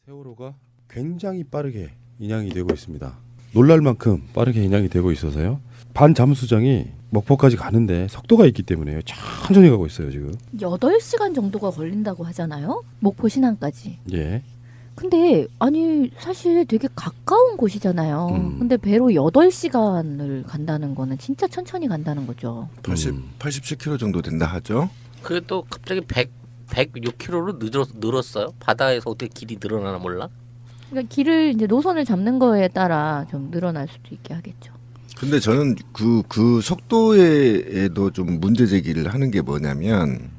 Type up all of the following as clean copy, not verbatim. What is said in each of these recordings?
세월호가 굉장히 빠르게 인양이 되고 있습니다. 놀랄 만큼 빠르게 인양이 되고 있어서요. 반 잠수정이 목포까지 가는데 속도가 있기 때문에 천천히 가고 있어요 지금. 8시간 정도가 걸린다고 하잖아요. 목포 신항까지. 예. 근데 아니 사실 되게 가까운 곳이잖아요. 근데 배로 8시간을 간다는 거는 진짜 천천히 간다는 거죠. 87km 정도 된다 하죠. 그래도 갑자기 106km로 늘었어요. 바다에서 어떻게 길이 늘어나나 몰라. 그러니까 길을 이제 노선을 잡는 거에 따라 좀 늘어날 수도 있게 하겠죠. 근데 저는 그 속도에도 좀 문제 제기를 하는 게 뭐냐면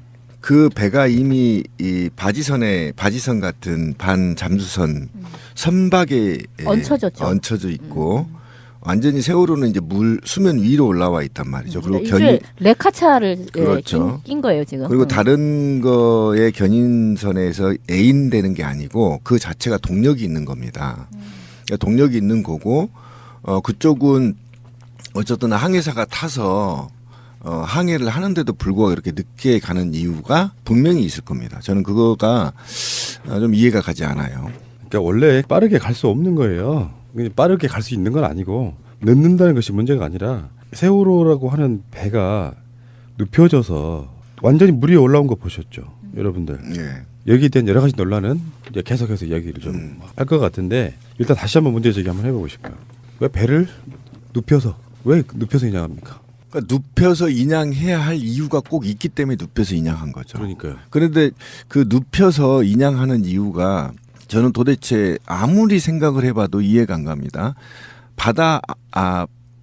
그 배가 이미 이 바지선 같은 반 잠수선 선박에 얹혀져 있고 완전히 세월호는 이제 수면 위로 올라와 있단 말이죠. 그리고 레카차를 그렇죠. 낀 거예요 지금. 그리고 다른 거에 견인선에서 애인되는 게 아니고 그 자체가 동력이 있는 겁니다. 그러니까 동력이 있는 거고 그쪽은 어쨌든 항해사가 타서 항해를 하는데도 불구하고 이렇게 늦게 가는 이유가 분명히 있을 겁니다. 저는 그거가 좀 이해가 가지 않아요. 그러니까 원래 빠르게 갈 수 없는 거예요. 빠르게 갈 수 있는 건 아니고 늦는다는 것이 문제가 아니라 세월호라고 하는 배가 눕혀져서 완전히 물 위에 올라온 거 보셨죠, 여러분들. 예. 여기에 대한 여러 가지 논란은 이제 계속해서 이야기를 좀 할 것 같은데 일단 다시 한번 문제 제기 한번 해보고 싶어요. 왜 배를 왜 눕혀서 인양합니까? 그러니까 눕혀서 인양해야 할 이유가 꼭 있기 때문에 눕혀서 인양한 거죠. 그러니까요. 그런데 그 눕혀서 인양하는 이유가 저는 도대체 아무리 생각을 해봐도 이해가 안 갑니다.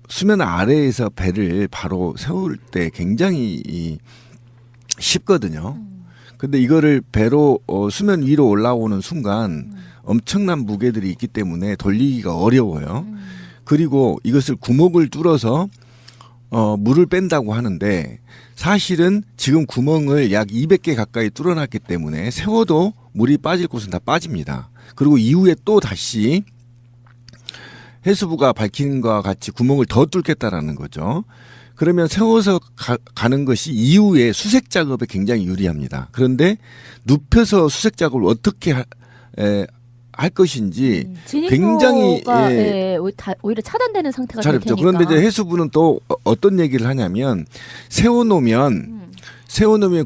수면 아래에서 배를 바로 세울 때 굉장히 쉽거든요. 근데 이거를 배로 수면 위로 올라오는 순간 엄청난 무게들이 있기 때문에 돌리기가 어려워요. 그리고 이것을 구멍을 뚫어서 물을 뺀다고 하는데 사실은 지금 구멍을 약 200개 가까이 뚫어놨기 때문에 세워도 물이 빠질 곳은 다 빠집니다. 그리고 이후에 또 다시 해수부가 밝힌 것과 같이 구멍을 더 뚫겠다라는 거죠. 그러면 세워서 가는 것이 이후에 수색 작업에 굉장히 유리합니다. 그런데 눕혀서 수색 작업을 어떻게 할 것인지 굉장히 오히려 차단되는 상태가 잘 될 없죠. 테니까. 그런데 이제 해수부는 또 어떤 얘기를 하냐면 세워놓으면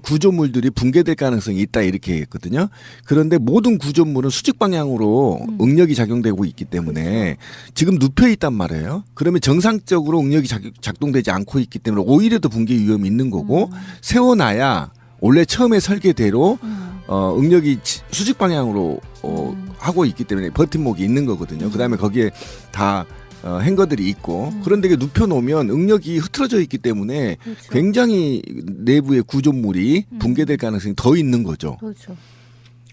구조물들이 붕괴될 가능성이 있다 이렇게 했거든요. 그런데 모든 구조물은 수직 방향으로 응력이 작용되고 있기 때문에 지금 눕혀 있단 말이에요. 그러면 정상적으로 응력이 작동되지 않고 있기 때문에 오히려 더 붕괴 위험이 있는 거고 세워놔야 원래 처음에 설계대로 응력이 수직 방향으로 하고 있기 때문에 버팀목이 있는 거거든요. 그다음에 거기에 다 행거들이 있고 그런데 이게 눕혀놓으면 응력이 흐트러져 있기 때문에 그렇죠. 굉장히 내부의 구조물이 붕괴될 가능성이 더 있는 거죠. 그렇죠.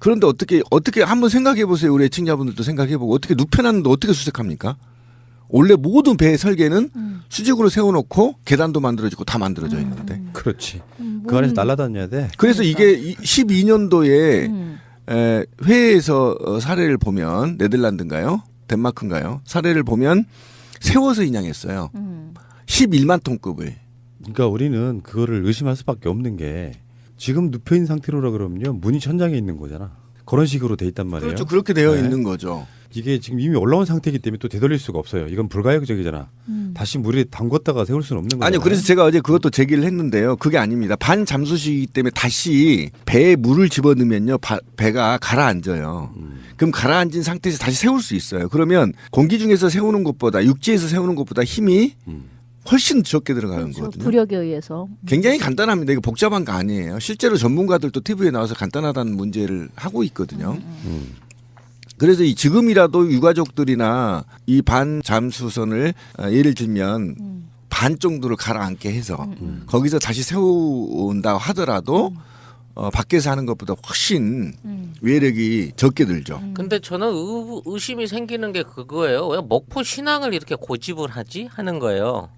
그런데 어떻게 한번 생각해 보세요. 우리 애청자분들도 생각해 보고 어떻게 눕혀놨는데 어떻게 수색합니까? 원래 모든 배의 설계는 수직으로 세워놓고 계단도 만들어지고 다 만들어져 있는데. 그렇지. 그 안에서 날아다녀야 돼. 그래서 이게 12년도에 회의에서 사례를 보면 네덜란드인가요? 덴마크인가요? 사례를 보면 세워서 인양했어요. 11만 톤급을. 그러니까 우리는 그거를 의심할 수밖에 없는 게 지금 눕혀 있는 상태로라 그러면요 문이 천장에 있는 거잖아. 그런 식으로 돼 있단 말이에요. 그렇죠. 그렇게 되어 있는 거죠. 이게 지금 이미 올라온 상태이기 때문에 또 되돌릴 수가 없어요. 이건 불가역적이잖아. 다시 물에 담궜다가 세울 수는 없는 거예요. 아니요. 그래서 제가 어제 그것도 제기를 했는데요. 그게 아닙니다. 반 잠수시이기 때문에 다시 배에 물을 집어넣으면요 배가 가라앉아요. 그럼 가라앉은 상태에서 다시 세울 수 있어요. 그러면 공기 중에서 세우는 것보다 육지에서 세우는 것보다 힘이 훨씬 적게 들어가는 그렇죠. 거거든요. 부력에 의해서. 굉장히 간단합니다. 이거 복잡한 거 아니에요. 실제로 전문가들도 TV에 나와서 간단하다는 문제를 하고 있거든요. 그래서 지금이라도 유가족들이나 이 반 잠수선을 예를 들면 반 정도를 가라앉게 해서 거기서 다시 세운다 하더라도 밖에서 하는 것보다 훨씬 외력이 적게 들죠. 근데 저는 의심이 생기는 게 그거예요. 왜 목포 신항을 이렇게 고집을 하지? 하는 거예요.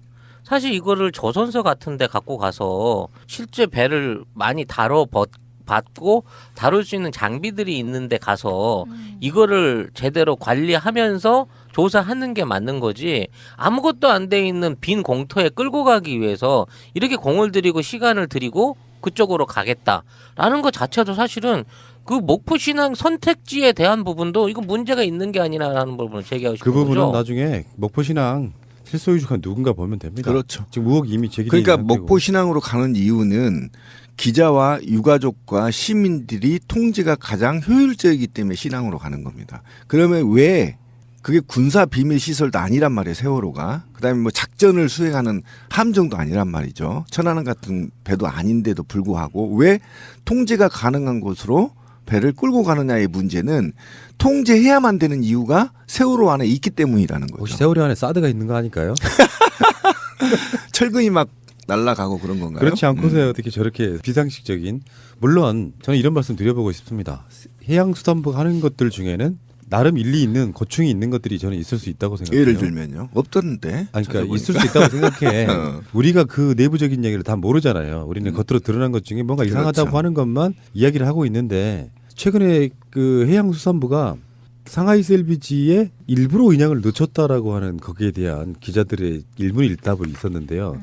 사실 이거를 조선소 같은 데 갖고 가서 실제 배를 많이 받고 다룰 수 있는 장비들이 있는데 가서 이거를 제대로 관리하면서 조사하는 게 맞는 거지 아무것도 안 돼 있는 빈 공터에 끌고 가기 위해서 이렇게 공을 들이고 시간을 들이고 그쪽으로 가겠다라는 것 자체도 사실은 그 목포 신항 선택지에 대한 부분도 이거 문제가 있는 게 아니라는 부분을 제기하고 싶은 그 부분은 거죠. 나중에 목포 신항 실소유주가 누군가 보면 됩니다. 그렇죠. 지금 의혹이 이미 제기된 그러니까 상태고. 목포 신항으로 가는 이유는 기자와 유가족과 시민들이 통제가 가장 효율적이기 때문에 신항으로 가는 겁니다. 그러면 왜 그게 군사 비밀 시설도 아니란 말이에요. 세월호가. 그다음에 뭐 작전을 수행하는 함정도 아니란 말이죠. 천안함 같은 배도 아닌데도 불구하고 왜 통제가 가능한 곳으로 배를 끌고 가느냐의 문제는 통제해야만 되는 이유가 세월호 안에 있기 때문이라는 거죠. 혹시 세월호 안에 사드가 있는 거 아닐까요? 철근이 막 날아가고 그런 건가요? 그렇지 않고서 어떻게 저렇게 비상식적인, 물론 저는 이런 말씀 드려보고 싶습니다. 해양수산부가 하는 것들 중에는 나름 일리 있는 고충이 있는 것들이 저는 있을 수 있다고 생각해요. 예를 들면요. 없던데. 아니, 그러니까 찾아보니까. 있을 수 있다고 생각해. 어. 우리가 그 내부적인 얘기를 다 모르잖아요. 우리는 겉으로 드러난 것 중에 뭔가 이상하다고 그렇죠. 하는 것만 이야기를 하고 있는데, 최근에 그 해양수산부가 상하이스 LPG에 일부러 인양을 늦췄다라고 하는 거기에 대한 기자들의 일문일답을 있었는데요.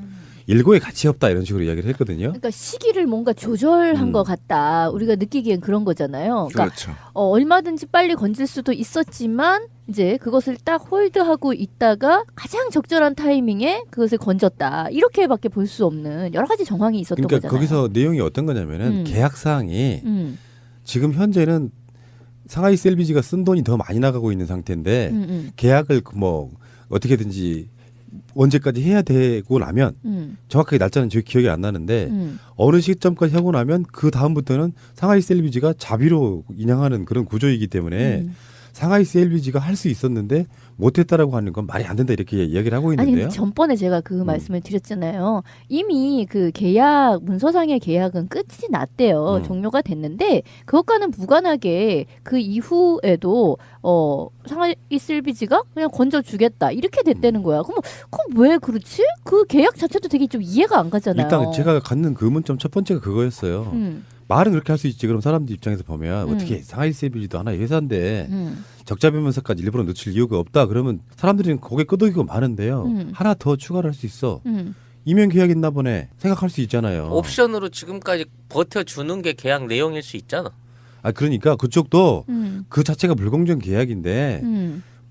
일고에 가치 없다 이런 식으로 이야기를 했거든요. 그러니까 시기를 뭔가 조절한 것 같다. 우리가 느끼기엔 그런 거잖아요. 그러니까 그렇죠. 얼마든지 빨리 건질 수도 있었지만 이제 그것을 딱 홀드하고 있다가 가장 적절한 타이밍에 그것을 건졌다. 이렇게밖에 볼 수 없는 여러 가지 정황이 있었던 그러니까 거잖아요. 거기서 내용이 어떤 거냐면은 계약 사항이 음, 지금 현재는 상하이스 LPG가 쓴 돈이 더 많이 나가고 있는 상태인데 계약을 뭐 어떻게든지 언제까지 해야 되고 나면 정확하게 날짜는 제 기억이 안 나는데 어느 시점까지 하고 나면 그 다음부터는 상하이스 LPG가 자비로 인양하는 그런 구조이기 때문에 상하이스 LPG가 할 수 있었는데 못했다라고 하는 건 말이 안 된다 이렇게 이야기를 하고 아니 있는데요. 근데 전번에 제가 그 말씀을 드렸잖아요. 이미 그 계약 문서상의 계약은 끝이 났대요. 종료가 됐는데 그것과는 무관하게 그 이후에도 상하이스 LPG가 그냥 건져주겠다 이렇게 됐다는 거야. 그럼 왜 그렇지? 그 계약 자체도 되게 좀 이해가 안 가잖아요. 일단 제가 갖는 그 의문점 첫 번째가 그거였어요. 말은 그렇게 할 수 있지. 그럼 사람들 입장에서 보면 어떻게 상하이스 LPG도 하나의 회사인데 적자변면서까지 일부러 늦출 이유가 없다. 그러면 사람들이 고개 끄덕이고 마는데요. 하나 더 추가를 할 수 있어. 이면 계약했나 보네. 생각할 수 있잖아요. 옵션으로 지금까지 버텨주는 게 계약 내용일 수 있잖아. 아 그러니까 그쪽도 그 자체가 불공정 계약인데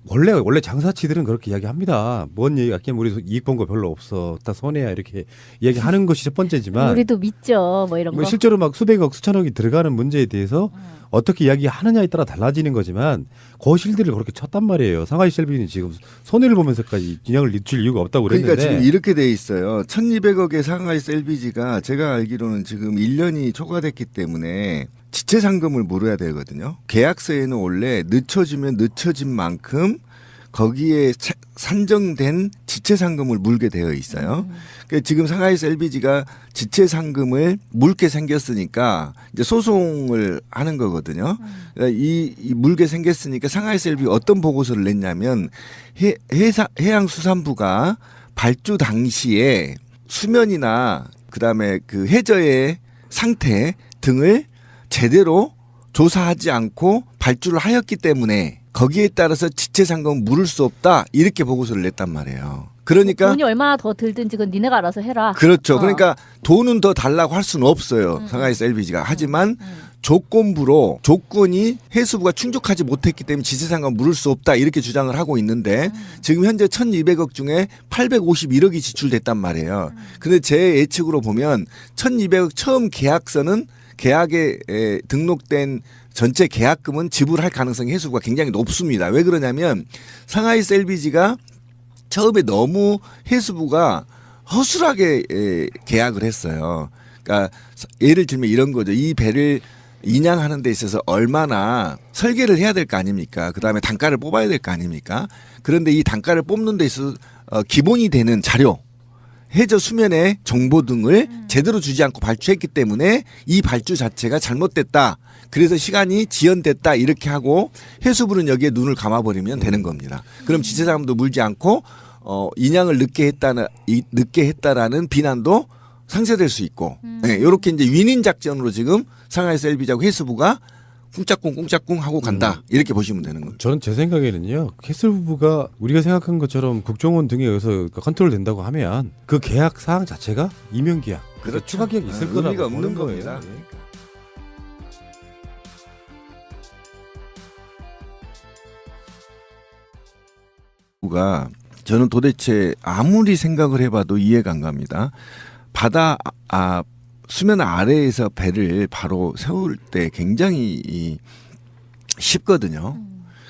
원래 장사치들은 그렇게 이야기합니다. 뭔 얘기 아끼면 우리 이익 본 거 별로 없어. 다 손해야 이렇게 이야기하는 것이 첫 번째지만 우리도 믿죠. 뭐 이런 거. 실제로 막 수백억 수천억이 들어가는 문제에 대해서 어떻게 이야기하느냐에 따라 달라지는 거지만 거실들을 그렇게 쳤단 말이에요. 상하이스 LPG는 지금 손해를 보면서까지 인양을 늦출 이유가 없다고 그랬는데 그러니까 지금 이렇게 돼 있어요. 1,200억의 상하이스 LPG가 제가 알기로는 지금 1년이 초과됐기 때문에 지체 상금을 물어야 되거든요. 계약서에는 원래 늦춰지면 늦춰진 만큼 거기에 산정된 지체 상금을 물게 되어 있어요. 그러니까 지금 상하이스 LPG가 지체 상금을 물게 생겼으니까 이제 소송을 하는 거거든요. 그러니까 이 물게 생겼으니까 상하이스 LPG가 어떤 보고서를 냈냐면 해양수산부가 발주 당시에 수면이나 그다음에 그 해저의 상태 등을 제대로 조사하지 않고 발주를 하였기 때문에 거기에 따라서 지체 상금을 물을 수 없다 이렇게 보고서를 냈단 말이에요. 그러니까 돈이 얼마나 더 들든지 그건 니네가 알아서 해라. 그렇죠. 그러니까 돈은 더 달라고 할 수는 없어요. 상하이스 LPG가. 하지만 조건부로 조건이 해수부가 충족하지 못했기 때문에 지체상금 물을 수 없다 이렇게 주장을 하고 있는데 지금 현재 1,200억 중에 851억이 지출됐단 말이에요. 근데 제 예측으로 보면 1,200억 처음 계약서는 계약에 등록된 전체 계약금은 지불할 가능성이 해수부가 굉장히 높습니다. 왜 그러냐면 상하이스 LPG가 처음에 너무 해수부가 허술하게 계약을 했어요. 그러니까 예를 들면 이런 거죠. 이 배를 인양하는 데 있어서 얼마나 설계를 해야 될 거 아닙니까? 그다음에 단가를 뽑아야 될 거 아닙니까? 그런데 이 단가를 뽑는 데 있어서 기본이 되는 자료 해저 수면의 정보 등을 제대로 주지 않고 발주했기 때문에 이 발주 자체가 잘못됐다. 그래서 시간이 지연됐다 이렇게 하고 해수부는 여기에 눈을 감아버리면 되는 겁니다. 그럼 지체상금도 물지 않고 인양을 늦게 했다라는 비난도 상쇄될 수 있고 네, 이렇게 이제 윈윈 작전으로 지금 상하이스 LPG하고 해수부가 꿍짝꿍 하고 간다 이렇게 보시면 되는 겁니다. 저는 제 생각에는요. 해수부가 우리가 생각한 것처럼 국정원 등에 의해서 컨트롤 된다고 하면 그 계약 사항 자체가 이면 계약, 그렇죠. 추가 계약이 있을 의미가 거라고 없는 보는 거예요. 겁니다. 가 저는 도대체 아무리 생각을 해봐도 이해가 안 갑니다. 바다 수면 아래에서 배를 바로 세울 때 굉장히 쉽거든요.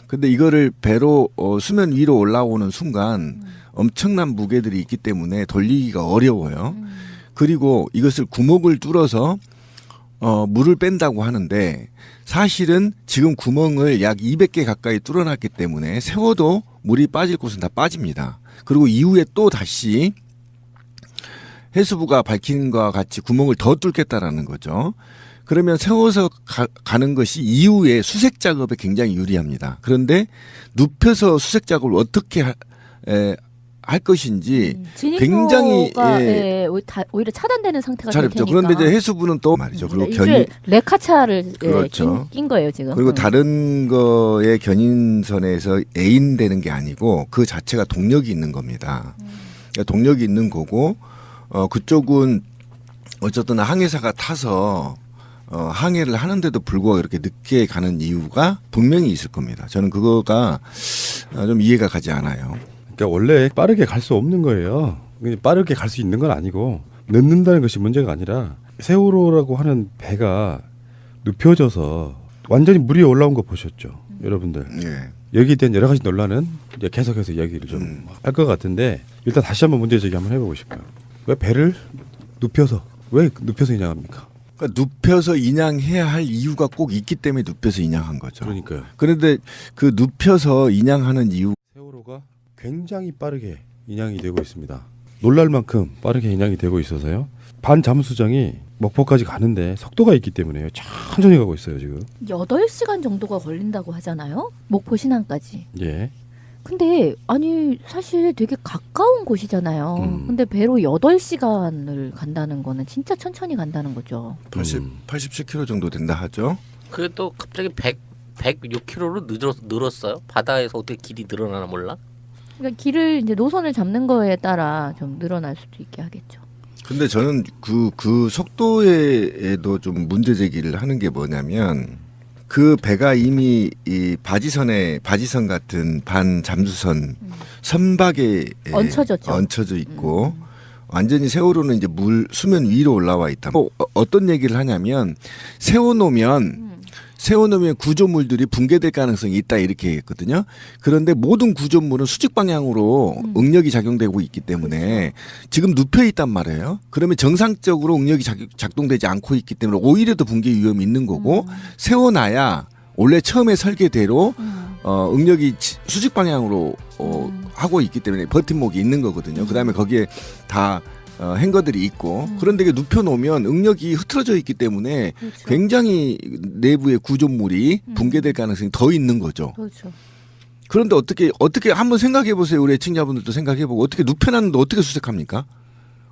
근데 이거를 배로 수면 위로 올라오는 순간 엄청난 무게들이 있기 때문에 돌리기가 어려워요. 그리고 이것을 구멍을 뚫어서 물을 뺀다고 하는데 사실은 지금 구멍을 약 200개 가까이 뚫어놨기 때문에 세워도 물이 빠질 곳은 다 빠집니다. 그리고 이후에 또 다시 해수부가 밝힌 것과 같이 구멍을 더 뚫겠다라는 거죠. 그러면 세워서 가는 것이 이후에 수색 작업에 굉장히 유리합니다. 그런데 눕혀서 수색 작업을 어떻게 할 것인지 굉장히 오히려 차단되는 상태가 잘 될 없죠. 테니까. 그런데 이제 해수부는 또 말이죠. 그리고 일종의 레카차를 그렇죠. 낀 거예요 지금. 그리고 다른 거에 견인선에서 애인되는 게 아니고 그 자체가 동력이 있는 겁니다. 그러니까 동력이 있는 거고 그쪽은 어쨌든 항해사가 타서 항해를 하는데도 불구하고 이렇게 늦게 가는 이유가 분명히 있을 겁니다. 저는 그거가 좀 이해가 가지 않아요. 그러니까 원래 빠르게 갈 수 없는 거예요. 빠르게 갈 수 있는 건 아니고 늦는다는 것이 문제가 아니라 세월호라고 하는 배가 눕혀져서 완전히 물 위에 올라온 거 보셨죠, 여러분들. 예. 여기에 대한 여러 가지 논란은 이제 계속해서 이야기를 좀 할 것 같은데 일단 다시 한번 문제 제기 한번 해보고 싶어요. 왜 배를 눕혀서 인양합니까? 그러니까 눕혀서 인양해야 할 이유가 꼭 있기 때문에 눕혀서 인양한 거죠. 그러니까요. 그런데 그 눕혀서 인양하는 이유 세월호가 굉장히 빠르게 인양이 되고 있습니다. 놀랄 만큼 빠르게 인양이 되고 있어서요. 반 잠수정이 목포까지 가는데 속도가 있기 때문에요. 천천히 가고 있어요 지금. 8시간 정도가 걸린다고 하잖아요. 목포 신항까지. 예. 근데 아니 사실 되게 가까운 곳이잖아요. 근데 배로 8시간을 간다는 거는 진짜 천천히 간다는 거죠. 87km 정도 된다 하죠. 그게 또 갑자기 106km로 늘었어요. 바다에서 어떻게 길이 늘어나나 몰라. 그러니까 길을 이제 노선을 잡는 거에 따라 좀 늘어날 수도 있게 하겠죠. 근데 저는 그 속도에도 좀 문제 제기를 하는 게 뭐냐면 그 배가 이미 이 바지선 같은 반 잠수선 선박에 얹혀져 있고 완전히 세월호는 이제 수면 위로 올라와 있다. 어떤 얘기를 하냐면 세워놓으면 구조물들이 붕괴될 가능성이 있다 이렇게 했거든요. 그런데 모든 구조물은 수직 방향으로 응력이 작용되고 있기 때문에 지금 눕혀 있단 말이에요. 그러면 정상적으로 응력이 작동되지 않고 있기 때문에 오히려 더 붕괴 위험이 있는 거고 세워놔야 원래 처음에 설계대로 응력이 수직 방향으로 하고 있기 때문에 버팀목이 있는 거거든요. 그다음에 거기에 다 행거들이 있고 그런데 이게 눕혀놓으면 응력이 흐트러져 있기 때문에 그렇죠. 굉장히 내부의 구조물이 붕괴될 가능성이 더 있는 거죠. 그렇죠. 그런데 어떻게 한번 생각해 보세요. 우리 애청자분들도 생각해 보고 어떻게 눕혀놨는데 어떻게 수색합니까?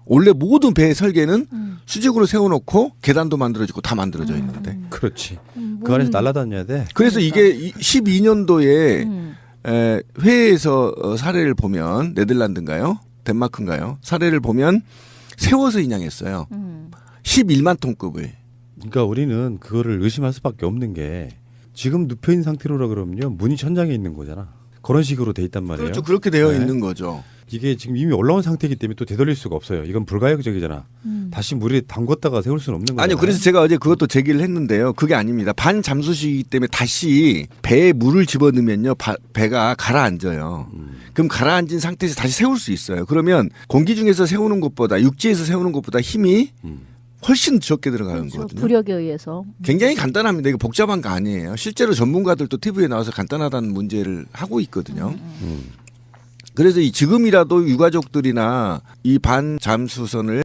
원래 모든 배의 설계는 수직으로 세워놓고 계단도 만들어지고 다 만들어져 있는데. 그렇지. 그 안에서 날아다녀야 돼. 그래서 이게 12년도에 회의에서 사례를 보면 네덜란드인가요? 덴마크인가요? 사례를 보면 세워서 인양했어요. 11만 톤급을. 그러니까 우리는 그거를 의심할 수밖에 없는 게 지금 눕혀 있는 상태로라 그러면요 문이 천장에 있는 거잖아. 그런 식으로 돼 있단 말이에요. 그렇죠. 그렇게 되어 네. 있는 거죠. 이게 지금 이미 올라온 상태이기 때문에 또 되돌릴 수가 없어요. 이건 불가역적이잖아. 다시 물에 담궜다가 세울 수는 없는 거잖아요. 아니요. 그래서 제가 어제 그것도 제기를 했는데요. 그게 아닙니다. 반 잠수시기 때문에 다시 배에 물을 집어넣으면요. 배가 가라앉아요. 그럼 가라앉은 상태에서 다시 세울 수 있어요. 그러면 공기 중에서 세우는 것보다 육지에서 세우는 것보다 힘이 훨씬 적게 들어가는 그렇죠. 거거든요. 부력에 의해서. 굉장히 간단합니다. 이거 복잡한 거 아니에요. 실제로 전문가들도 TV에 나와서 간단하다는 문제를 하고 있거든요. 그래서 지금이라도 유가족들이나 이 반 잠수선을